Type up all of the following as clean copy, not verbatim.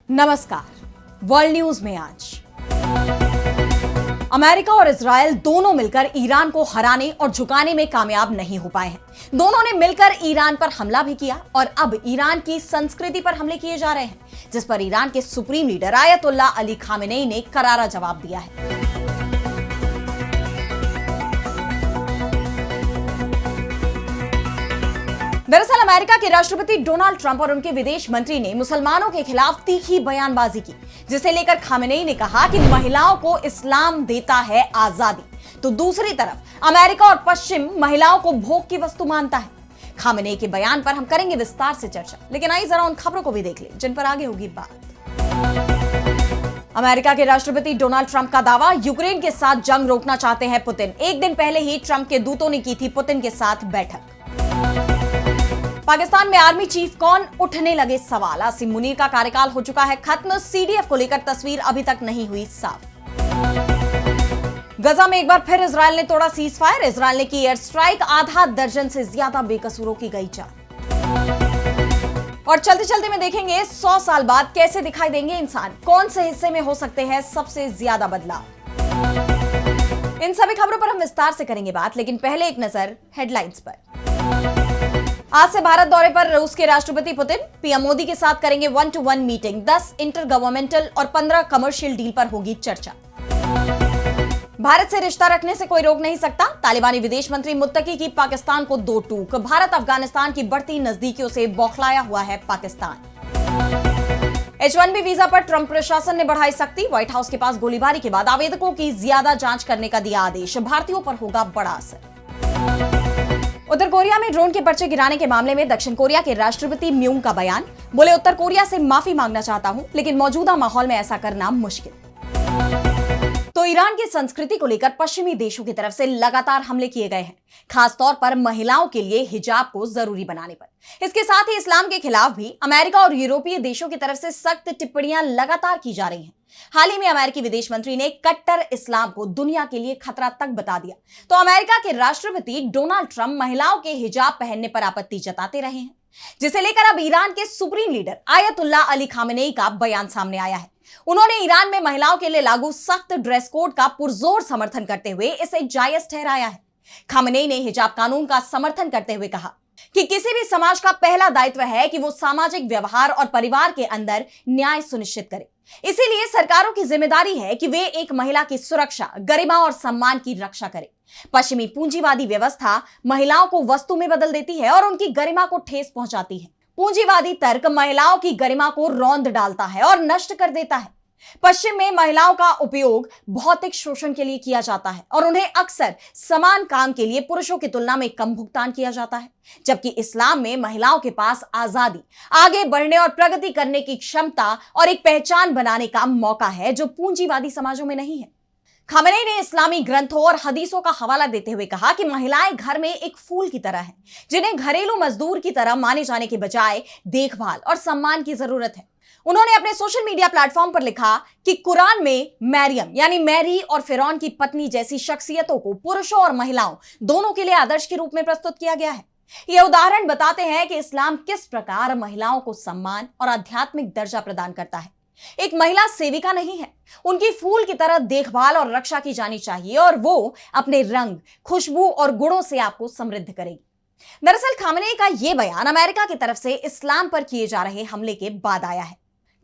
नमस्कार। World news में आज अमेरिका और इजरायल दोनों मिलकर ईरान को हराने और झुकाने में कामयाब नहीं हो पाए हैं। दोनों ने मिलकर ईरान पर हमला भी किया और अब ईरान की संस्कृति पर हमले किए जा रहे हैं, जिस पर ईरान के supreme leader ayatollah Ali Khamenei ने करारा जवाब दिया है। दरअसल अमेरिका के राष्ट्रपति डोनाल्ड ट्रंप और उनके विदेश मंत्री ने मुसलमानों के खिलाफ तीखी बयानबाजी की, जिसे लेकर खामेनेई ने कहा कि महिलाओं को इस्लाम देता है आजादी, तो दूसरी तरफ अमेरिका और पश्चिम महिलाओं को भोग की वस्तु मानता है। खामेनेई के बयान पर हम करेंगे विस्तार से चर्चा, लेकिन आइए जरा उन खबरों को भी देख लें जिन पर आगे होगी बात। अमेरिका के राष्ट्रपति डोनाल्ड ट्रंप का दावा, यूक्रेन के साथ जंग रोकना चाहते हैं पुतिन। एक दिन पहले ही ट्रंप के दूतों ने की थी पुतिन के साथ बैठक। पाकिस्तान में आर्मी चीफ कौन, उठने लगे सवाल। आसिम मुनीर का कार्यकाल हो चुका है खत्म, सीडीएफ को लेकर तस्वीर अभी तक नहीं हुई साफ। गजा में एक बार फिर इजरायल ने तोड़ा सीज फायर। इजरायल ने की एयर स्ट्राइक, आधा दर्जन से ज्यादा बेकसूरों की गई जान। और चलते चलते में देखेंगे 100 साल बाद कैसे दिखाई देंगे इंसान, कौन से हिस्से में हो सकते हैं सबसे ज्यादा बदलाव। इन सभी खबरों पर हम विस्तार से करेंगे बात, लेकिन पहले एक नजर हेडलाइंस पर। आज से भारत दौरे पर रूस के राष्ट्रपति पुतिन। पीएम मोदी के साथ करेंगे 1-to-1 मीटिंग। 10 इंटर गवर्नमेंटल और 15 कमर्शियल डील पर होगी चर्चा। भारत से रिश्ता रखने से कोई रोक नहीं सकता। तालिबानी विदेश मंत्री मुत्तकी की पाकिस्तान को 2 टूक। भारत अफगानिस्तान की बढ़ती नजदीकियों से बौखलाया हुआ है पाकिस्तान। H-1B वीजा पर ट्रंप प्रशासन ने बढ़ाई सख्ती। व्हाइट हाउस के पास गोलीबारी के बाद आवेदकों की ज्यादा जांच करने का दिया आदेश। भारतीयों पर होगा बड़ा असर। उत्तर कोरिया में ड्रोन के पर्चे गिराने के मामले में दक्षिण कोरिया के राष्ट्रपति म्यूंग का बयान। बोले, उत्तर कोरिया से माफी मांगना चाहता हूं, लेकिन मौजूदा माहौल में ऐसा करना मुश्किल। तो ईरान की संस्कृति को लेकर पश्चिमी देशों की तरफ से लगातार हमले किए गए हैं, खासतौर पर महिलाओं के लिए हिजाब को जरूरी बनाने पर। इसके साथ ही इस्लाम के खिलाफ भी अमेरिका और यूरोपीय देशों की तरफ से सख्त टिप्पणियां लगातार की जा रही हैं। हाल ही में अमेरिकी विदेश मंत्री ने कट्टर इस्लाम को दुनिया के लिए खतरा तक बता दिया, तो अमेरिका के राष्ट्रपति डोनाल्ड ट्रंप महिलाओं के हिजाब पहनने पर आपत्ति जताते रहे हैं, जिसे लेकर अब ईरान के supreme leader ayatollah Ali Khamenei का बयान सामने आया है। उन्होंने ईरान में महिलाओं के लिए लागू सख्त ड्रेस कोड का पुरजोर समर्थन करते हुए इसे जायज ठहराया है। खामेनेई ने हिजाब कानून का समर्थन करते हुए कहा कि किसी भी समाज का पहला दायित्व है कि वो सामाजिक व्यवहार और परिवार के अंदर न्याय सुनिश्चित करे। इसीलिए सरकारों की जिम्मेदारी है कि वे एक महिला की सुरक्षा, गरिमा और सम्मान की रक्षा करें। पश्चिमी पूंजीवादी व्यवस्था महिलाओं को वस्तु में बदल देती है और उनकी गरिमा को ठेस पहुंचाती है। पूंजीवादी तर्क महिलाओं की गरिमा को रौंद डालता है और नष्ट कर देता है। पश्चिम में महिलाओं का उपयोग भौतिक शोषण के लिए किया जाता है और उन्हें अक्सर समान काम के लिए पुरुषों की तुलना में कम भुगतान किया जाता है, जबकि इस्लाम में महिलाओं के पास आजादी, आगे बढ़ने और प्रगति करने की क्षमता और एक पहचान बनाने का मौका है, जो पूंजीवादी समाजों में नहीं है। खामेनेई ने इस्लामी ग्रंथों और हदीसों का हवाला देते हुए कहा कि महिलाएं घर में एक फूल की तरह हैं, जिन्हें घरेलू मजदूर की तरह माने जाने के बजाय देखभाल और सम्मान की जरूरत है। उन्होंने अपने सोशल मीडिया प्लेटफॉर्म पर लिखा कि कुरान में मरियम यानी मैरी और फिरौन की पत्नी जैसी शख्सियतों को पुरुषों और महिलाओं दोनों के लिए आदर्श के रूप में प्रस्तुत किया गया है। ये उदाहरण बताते हैं कि इस्लाम किस प्रकार महिलाओं को सम्मान और आध्यात्मिक दर्जा प्रदान करता है। एक महिला सेविका नहीं है, उनकी फूल की तरह देखभाल और रक्षा की जानी चाहिए और वो अपने रंग, खुशबू और गुणों से आपको समृद्ध करेगी। दरअसल खामेनेई का यह बयान अमेरिका की तरफ से इस्लाम पर किए जा रहे हमले के बाद आया है।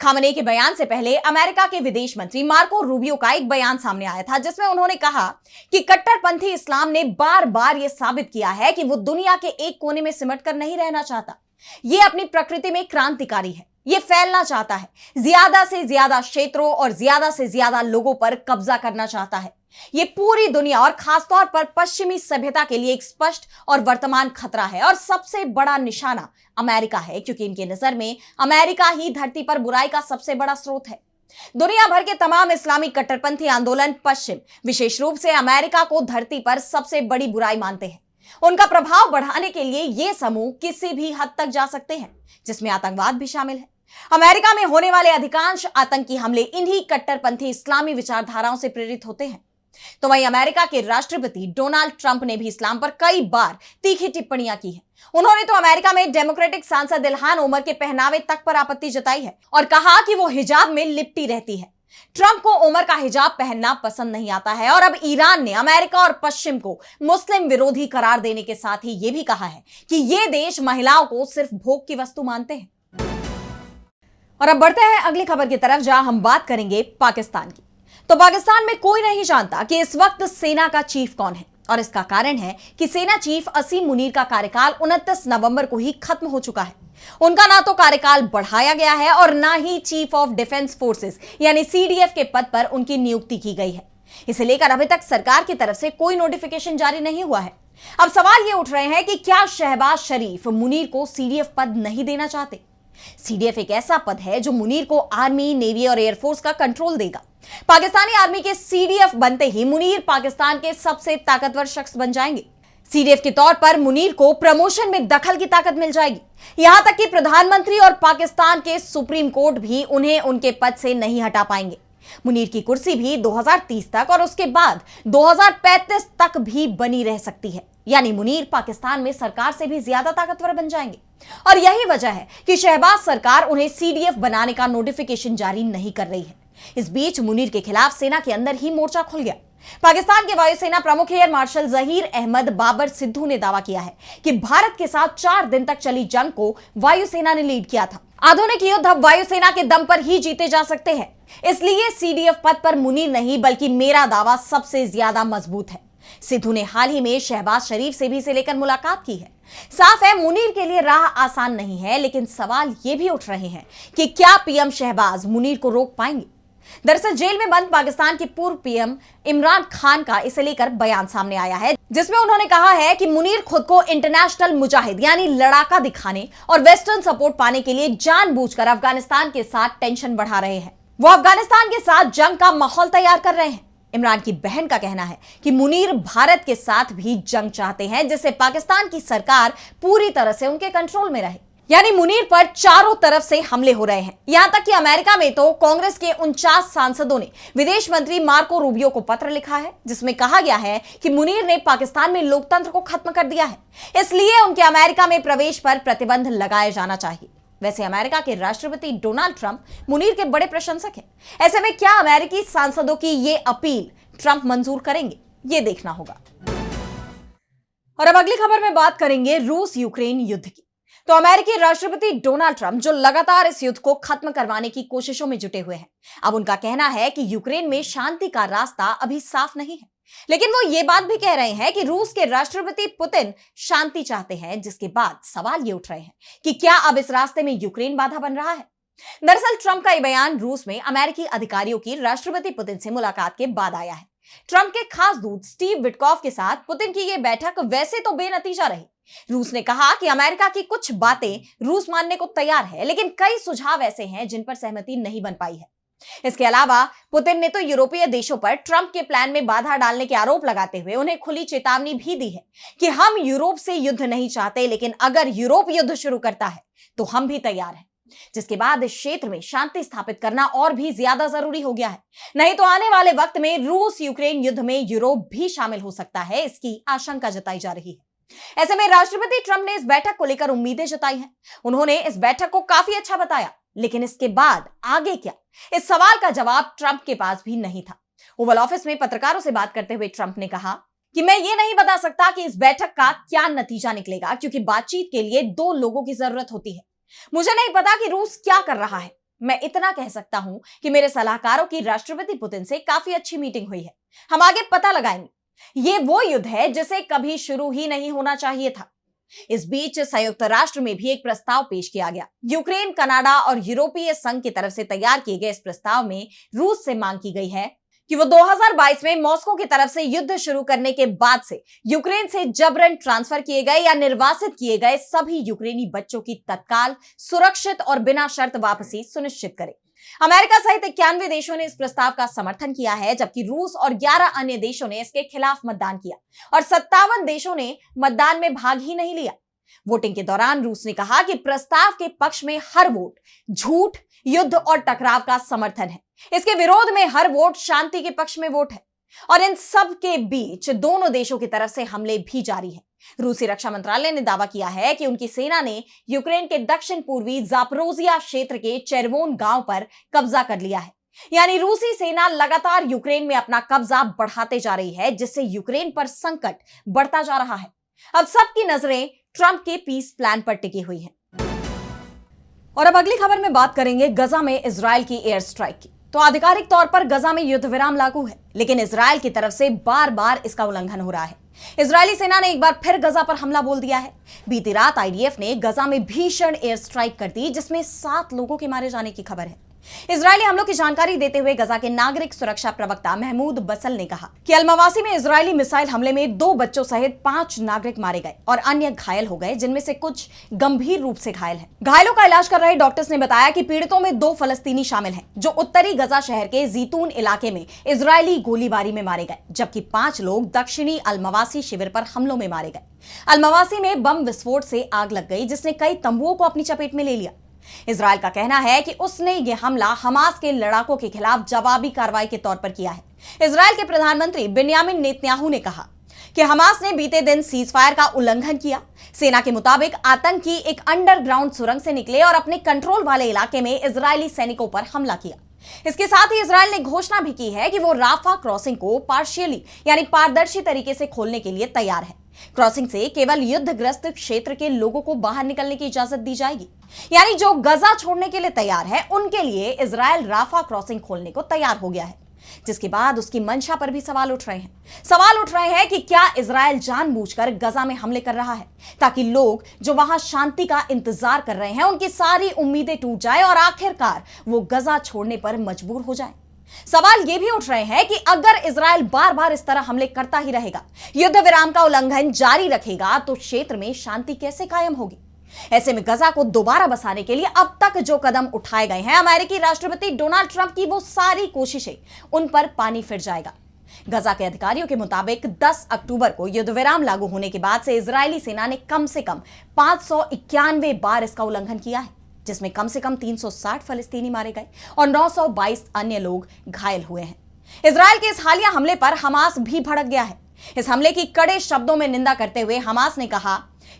खामेनेई के बयान से पहले अमेरिका के विदेश मंत्री मार्को रूबियो का एक बयान सामने आया था, जिसमें उन्होंने कहा कि कट्टरपंथी इस्लाम ने बार बार यह साबित किया है कि वो दुनिया के एक कोने में सिमट कर नहीं रहना चाहता। ये अपनी प्रकृति में क्रांतिकारी है, ये फैलना चाहता है, ज्यादा से ज्यादा क्षेत्रों और ज्यादा से ज्यादा लोगों पर कब्जा करना चाहता है। ये पूरी दुनिया और खासतौर पर पश्चिमी सभ्यता के लिए एक स्पष्ट और वर्तमान खतरा है और सबसे बड़ा निशाना अमेरिका है, क्योंकि इनके नजर में अमेरिका ही धरती पर बुराई का सबसे बड़ा स्रोत है। दुनिया भर के तमाम इस्लामी कट्टरपंथी आंदोलन पश्चिम, विशेष रूप से अमेरिका को धरती पर सबसे बड़ी बुराई मानते हैं। उनका प्रभाव बढ़ाने के लिए ये समूह किसी भी हद तक जा सकते हैं, जिसमें आतंकवाद भी शामिल है। अमेरिका में होने वाले अधिकांश आतंकी हमले इन्हीं कट्टरपंथी इस्लामी विचारधाराओं से प्रेरित होते हैं। तो वहीं अमेरिका के राष्ट्रपति डोनाल्ड ट्रंप ने भी इस्लाम पर कई बार तीखी टिप्पणियां की हैं। उन्होंने तो अमेरिका में डेमोक्रेटिक सांसद इल्हान उमर के पहनावे तक पर आपत्ति जताई है और कहा कि वो हिजाब में लिपटी रहती है। ट्रंप को उमर का हिजाब पहनना पसंद नहीं आता है और अब ईरान ने अमेरिका और पश्चिम को मुस्लिम विरोधी करार देने के साथ ही यह भी कहा है कि ये देश महिलाओं को सिर्फ भोग की वस्तु मानते हैं। और अब बढ़ते हैं अगली खबर की तरफ, जहां हम बात करेंगे पाकिस्तान की। तो पाकिस्तान में कोई नहीं जानता कि इस वक्त सेना का चीफ कौन है और इसका कारण है कि सेना चीफ असीम मुनीर का कार्यकाल 29 नवंबर को ही खत्म हो चुका है। उनका ना तो कार्यकाल बढ़ाया गया है और ना ही चीफ ऑफ डिफेंस फोर्सेस यानी सीडीएफ के पद पर उनकी नियुक्ति की गई है। इसे लेकर अभी तक सरकार की तरफ से कोई नोटिफिकेशन जारी नहीं हुआ है। अब सवाल ये उठ रहे हैं कि क्या शहबाज शरीफ मुनीर को सीडीएफ पद नहीं देना चाहते? सीडीएफ एक ऐसा पद है जो मुनीर को आर्मी, नेवी और एयरफोर्स का कंट्रोल देगा। पाकिस्तानी आर्मी के सीडीएफ बनते ही मुनीर पाकिस्तान के सबसे ताकतवर शख्स बन जाएंगे। सीडीएफ के तौर पर मुनीर को प्रमोशन में दखल की ताकत मिल जाएगी। यहां तक कि प्रधानमंत्री और पाकिस्तान के सुप्रीम कोर्ट भी उन्हें उनके पद से नहीं हटा पाएंगे। मुनीर की कुर्सी भी 2030 तक और उसके बाद 2035 तक भी बनी रह सकती है। यानी मुनीर पाकिस्तान में सरकार से भी ज्यादा ताकतवर बन जाएंगे और यही वजह है कि शहबाज सरकार उन्हें सीडीएफ बनाने का नोटिफिकेशन जारी नहीं कर रही है। इस बीच मुनीर के खिलाफ सेना के अंदर ही मोर्चा खुल गया। पाकिस्तान के वायुसेना प्रमुख एयर मार्शल जहीर अहमद बाबर सिद्धू ने दावा किया है कि भारत के साथ 4 दिन तक चली जंग को वायुसेना ने लीड किया था। आधुनिक युद्ध अब वायुसेना के दम पर ही जीते जा सकते हैं, इसलिए सीडीएफ पद पर मुनीर नहीं बल्कि मेरा दावा सबसे ज्यादा मजबूत है। सिद्धू ने हाल ही में शहबाज शरीफ से भी इसे लेकर मुलाकात की है। साफ है मुनीर के लिए राह आसान नहीं है, लेकिन सवाल ये भी उठ रहे हैं कि क्या पीएम शहबाज मुनीर को रोक पाएंगे। दरअसल जेल में बंद पाकिस्तान के पूर्व पीएम इमरान खान का इसे लेकर बयान सामने आया है, जिसमें उन्होंने कहा है कि मुनीर खुद को इंटरनेशनल मुजाहिद यानी लड़ाका दिखाने और वेस्टर्न सपोर्ट पाने के लिए जानबूझकर अफगानिस्तान के साथ टेंशन बढ़ा रहे हैं। वो अफगानिस्तान के साथ जंग का माहौल तैयार कर रहे हैं। इमरान की बहन का कहना है कि मुनीर भारत के साथ भी जंग चाहते हैं, जिससे पाकिस्तान की सरकार पूरी तरह से उनके कंट्रोल में रहे। यानी मुनीर पर चारों तरफ से हमले हो रहे हैं। यहां तक कि अमेरिका में तो कांग्रेस के 49 सांसदों ने विदेश मंत्री मार्को रूबियो को पत्र लिखा है, जिसमें कहा गया है कि मुनीर ने पाकिस्तान में लोकतंत्र को खत्म कर दिया है, इसलिए उनके अमेरिका में प्रवेश पर प्रतिबंध लगाया जाना चाहिए। वैसे अमेरिका के राष्ट्रपति डोनाल्ड ट्रंप मुनीर के बड़े प्रशंसक हैं। ऐसे में क्या अमेरिकी सांसदों की ये अपील ट्रंप मंजूर करेंगे, ये देखना होगा। और अब अगली खबर में बात करेंगे रूस यूक्रेन युद्ध की। तो अमेरिकी राष्ट्रपति डोनाल्ड ट्रंप जो लगातार इस युद्ध को खत्म करवाने की कोशिशों में जुटे हुए हैं, अब उनका कहना है कि यूक्रेन में शांति का रास्ता अभी साफ नहीं है। लेकिन वो ये बात भी कह रहे हैं कि रूस के राष्ट्रपति पुतिन शांति चाहते हैं, जिसके बाद सवाल ये उठ रहे हैं कि क्या अब इस रास्ते में यूक्रेन बाधा बन रहा है। दरअसल ट्रंप का यह बयान रूस में अमेरिकी अधिकारियों की राष्ट्रपति पुतिन से मुलाकात के बाद आया है। ट्रंप के खास दूत स्टीव विटकॉफ के साथ पुतिन की यह बैठक वैसे तो बेनतीजा रही। रूस ने कहा कि अमेरिका की कुछ बातें रूस मानने को तैयार है, लेकिन कई सुझाव ऐसे हैं जिन पर सहमति नहीं बन पाई है। इसके अलावा पुतिन ने तो यूरोपीय देशों पर ट्रंप के प्लान में बाधा डालने के आरोप लगाते हुए उन्हें खुली चेतावनी भी दी है कि हम यूरोप से युद्ध नहीं चाहते, लेकिन अगर यूरोप युद्ध शुरू करता है तो हम भी तैयार हैं। जिसके बाद इस क्षेत्र में शांति स्थापित करना और भी ज्यादा जरूरी हो गया है। नहीं तो आने वाले वक्त में रूस यूक्रेन युद्ध में यूरोप भी शामिल हो सकता है, इसकी आशंका जताई जा रही है। ऐसे में राष्ट्रपति ट्रंप ने इस बैठक को लेकर उम्मीदें जताई हैं। उन्होंने इस बैठक को काफी अच्छा बताया, लेकिन इसके बाद आगे क्या, इस सवाल का जवाब ट्रंप के पास भी नहीं था। ओवल ऑफिस में पत्रकारों से बात करते हुए ट्रंप ने कहा कि मैं ये नहीं बता सकता कि इस बैठक का क्या नतीजा निकलेगा, क्योंकि बातचीत के लिए 2 लोगों की जरूरत होती है। मुझे नहीं पता कि रूस क्या कर रहा है। मैं इतना कह सकता हूं कि मेरे सलाहकारों की राष्ट्रपति पुतिन से काफी अच्छी मीटिंग हुई है। हम आगे पता लगाएंगे। ये वो युद्ध है जिसे कभी शुरू ही नहीं होना चाहिए था। इस बीच संयुक्त राष्ट्र में भी एक प्रस्ताव पेश किया गया। यूक्रेन, कनाडा और यूरोपीय संघ की तरफ से तैयार किए गए इस प्रस्ताव में रूस से मांग की गई है कि वो 2022 में मॉस्को की तरफ से युद्ध शुरू करने के बाद से यूक्रेन से जबरन ट्रांसफर किए गए या निर्वासित किए गए सभी यूक्रेनी बच्चों की तत्काल, सुरक्षित और बिना शर्त वापसी सुनिश्चित करे। अमेरिका सहित 91 देशों ने इस प्रस्ताव का समर्थन किया है, जबकि रूस और 11 अन्य देशों ने इसके खिलाफ मतदान किया और 57 देशों ने मतदान में भाग ही नहीं लिया। वोटिंग के दौरान रूस ने कहा कि प्रस्ताव के पक्ष में हर वोट झूठ, युद्ध और टकराव का समर्थन है। इसके विरोध में हर वोट शांति के पक्ष में वोट है। और इन सब के बीच दोनों देशों की तरफ से हमले भी जारी हैं। रूसी रक्षा मंत्रालय ने दावा किया है कि उनकी सेना ने यूक्रेन के दक्षिण पूर्वी जापोरोजिया क्षेत्र के चेरवोन गांव पर कब्जा कर लिया है। यानी रूसी सेना लगातार यूक्रेन में अपना कब्जा बढ़ाते जा रही है, जिससे यूक्रेन पर संकट बढ़ता जा रहा है। अब सबकी नजरें ट्रंप के पीस प्लान पर टिकी हुई हैं। और अब अगली खबर में बात करेंगे गजा में इजरायल की एयर स्ट्राइक की। तो आधिकारिक तौर पर गजा में युद्ध विराम लागू है, लेकिन इजरायल की तरफ से बार बार इसका उल्लंघन हो रहा है। इजरायली सेना ने एक बार फिर गजा पर हमला बोल दिया है। बीती रात आईडीएफ ने गजा में भीषण एयर स्ट्राइक कर दी, जिसमें 7 लोगों के मारे जाने की खबर है। इजरायली हमलों की जानकारी देते हुए गजा के नागरिक सुरक्षा प्रवक्ता महमूद बसल ने कहा कि अल-मवासी में इजरायली मिसाइल हमले में 2 बच्चों सहित 5 नागरिक मारे गए और अन्य घायल हो गए, जिनमें से कुछ गंभीर रूप से घायल हैं। घायलों का इलाज कर रहे डॉक्टर्स ने बताया कि पीड़ितों में 2 फलस्तीनी शामिल हैं, जो उत्तरी गजा शहर के जीतून इलाके में इजरायली गोलीबारी में मारे गए, जबकि 5 लोग दक्षिणी अल-मवासी शिविर पर हमलों में मारे गए। अल-मवासी में बम विस्फोट से आग लग गई, जिसने कई तंबुओं को अपनी चपेट में ले लिया। इजरायल का कहना है कि उसने यह हमला हमास के लड़ाकों के खिलाफ जवाबी कार्रवाई के तौर पर किया है। इजरायल के प्रधानमंत्री बेन्यामिन नेतन्याहू ने कहा कि हमास ने बीते दिन सीजफायर का उल्लंघन किया। सेना के मुताबिक आतंकी एक अंडरग्राउंड सुरंग से निकले और अपने कंट्रोल वाले इलाके में इजरायली सैनिकों पर हमला किया। इसके साथ ही इजरायल ने घोषणा भी की है कि वो राफा क्रॉसिंग को पार्शियली यानी पारदर्शी तरीके से खोलने के लिए तैयार है। क्रॉसिंग से केवल युद्धग्रस्त क्षेत्र के लोगों को बाहर निकलने की इजाजत दी जाएगी। यानी जो गजा छोड़ने के लिए तैयार है, उनके लिए इजरायल राफा क्रॉसिंग खोलने को तैयार हो गया है, जिसके बाद उसकी मंशा पर भी सवाल उठ रहे हैं कि क्या इजरायल जानबूझकर गजा में हमले कर रहा है, ताकि लोग जो वहां शांति का इंतजार कर रहे हैं, उनकी सारी उम्मीदें टूट जाए और आखिरकार वो गजा छोड़ने पर मजबूर हो जाए। सवाल ये भी उठ रहे हैं कि अगर इजरायल बार बार इस तरह हमले करता ही रहेगा, युद्ध विराम का उल्लंघन जारी रखेगा, तो क्षेत्र में शांति कैसे कायम होगी। ऐसे में गजा को दोबारा बसाने के लिए अब तक जो कदम उठाए गए हैं अमेरिकी राष्ट्रपति डोनाल्ड ट्रंप की, वो सारी कोशिशें उन पर पानी फिर जाएगा। गजा के अधिकारियों के मुताबिक 10 अक्टूबर को युद्ध विराम लागू होने के बाद से इजरायली सेना ने कम से कम 591 बार इसका उल्लंघन किया है, जिसमें कम से कम 360 फलस्तीनी मारे गए और 922 अन्य लोग घायल हुए हैं। इजरायल के इस हालिया हमले पर हमास भी भड़क गया है। इस हमले की कड़े शब्दों में निंदा करते हुए हमास ने कहा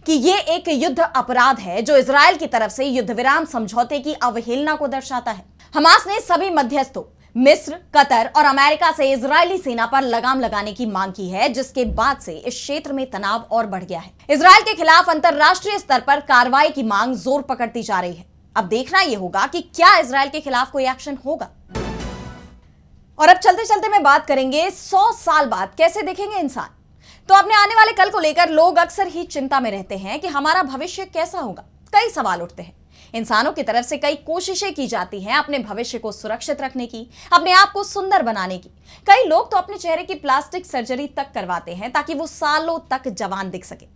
कि यह एक युद्ध अपराध है, जो इजरायल की तरफ से युद्ध विराम समझौते की अवहेलना को दर्शाता है। हमास ने सभी मध्यस्थों मिस्र, कतर और अमेरिका से इजरायली सेना पर लगाम लगाने की मांग की है, जिसके बाद से इस क्षेत्र में तनाव और बढ़ गया है। इजरायल के खिलाफ अंतरराष्ट्रीय स्तर पर कार्रवाई की मांग जोर पकड़ती जा रही है। अब देखना यह होगा कि क्या इजरायल के खिलाफ कोई एक्शन होगा। और अब चलते चलते मैं बात करेंगे 100 साल बाद कैसे दिखेंगे इंसान। तो अपने आने वाले कल को लेकर लोग अक्सर ही चिंता में रहते हैं कि हमारा भविष्य कैसा होगा। कई सवाल उठते हैं। इंसानों की तरफ से कई कोशिशें की जाती हैं अपने भविष्य को सुरक्षित रखने की, अपने आप को सुंदर बनाने की। कई लोग तो अपने चेहरे की प्लास्टिक सर्जरी तक करवाते हैं ताकि वो सालों तक जवान दिख सके।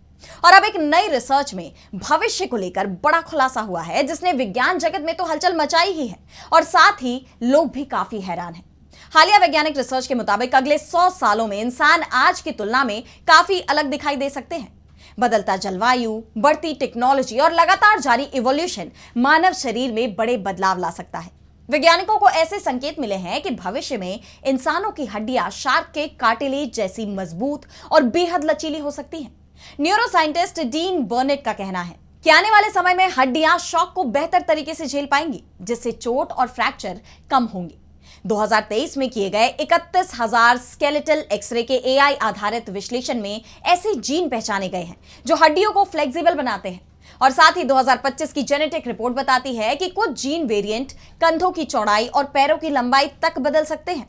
और अब एक नई रिसर्च में भविष्य को लेकर बड़ा खुलासा हुआ है, जिसने विज्ञान जगत में तो हलचल मचाई ही है और साथ ही लोग भी काफी हैरान हैं। हालिया वैज्ञानिक रिसर्च के मुताबिक अगले 100 सालों में इंसान आज की तुलना में काफी अलग दिखाई दे सकते हैं। बदलता जलवायु, बढ़ती टेक्नोलॉजी और लगातार जारी इवोल्यूशन मानव शरीर में बड़े बदलाव ला सकता है। वैज्ञानिकों को ऐसे संकेत मिले हैं कि भविष्य में इंसानों की हड्डियां शार्क के कार्टिलेज जैसी मजबूत और बेहद लचीली हो सकती हैं। न्यूरोसाइंटिस्ट डीन बर्नेट का कहना है कि आने वाले समय में हड्डियां शॉक को बेहतर तरीके से झेल पाएंगी, जिससे चोट और फ्रैक्चर कम होंगे। 2023 में किए गए 31,000 स्केलेटल एक्सरे के एआई आधारित विश्लेषण में ऐसे जीन पहचाने गए हैं जो हड्डियों को फ्लेक्सिबल बनाते हैं। और साथ ही 2025 की जेनेटिक रिपोर्ट बताती है कि कुछ जीन वेरिएंट कंधों की चौड़ाई और पैरों की लंबाई तक बदल सकते हैं।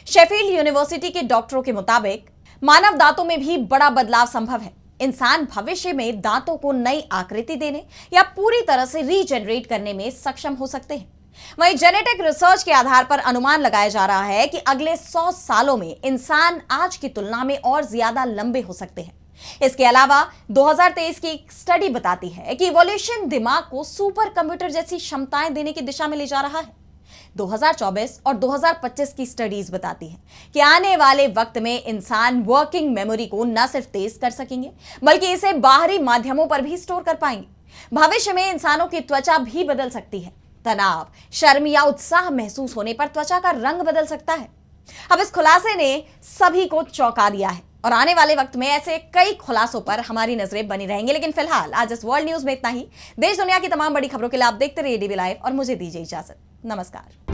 शेफील्ड यूनिवर्सिटी के डॉक्टरों के मुताबिक मानव दांतों में भी बड़ा बदलाव संभव है। इंसान भविष्य में दांतों को नई आकृति देने या पूरी तरह से रीजनरेट करने में सक्षम हो सकते हैं। वहीं जेनेटिक रिसर्च के आधार पर अनुमान लगाया जा रहा है कि अगले 100 सालों में इंसान आज की तुलना में और ज्यादा लंबे हो सकते हैं। इसके अलावा 2023 की एक स्टडी बताती है कि इवोल्यूशन दिमाग को सुपर कंप्यूटर जैसी क्षमताएं देने की दिशा में ले जा रहा है। 2024 और 2025 की स्टडीज बताती हैं कि आने वाले वक्त में इंसान वर्किंग मेमोरी को न सिर्फ तेज कर सकेंगे, बल्कि इसे बाहरी माध्यमों पर भी स्टोर कर पाएंगे। भविष्य में इंसानों की त्वचा भी बदल सकती है। तनाव, शर्म या उत्साह महसूस होने पर त्वचा का रंग बदल सकता है। अब इस खुलासे ने सभी को चौंका दिया है और आने वाले वक्त में ऐसे कई खुलासों पर हमारी नजरें बनी रहेंगी। लेकिन फिलहाल आज इस वर्ल्ड न्यूज में इतना ही। देश दुनिया की तमाम बड़ी खबरों के लिए आप देखते रहिए डीवी लाइव और मुझे दीजिए इजाजत। नमस्कार।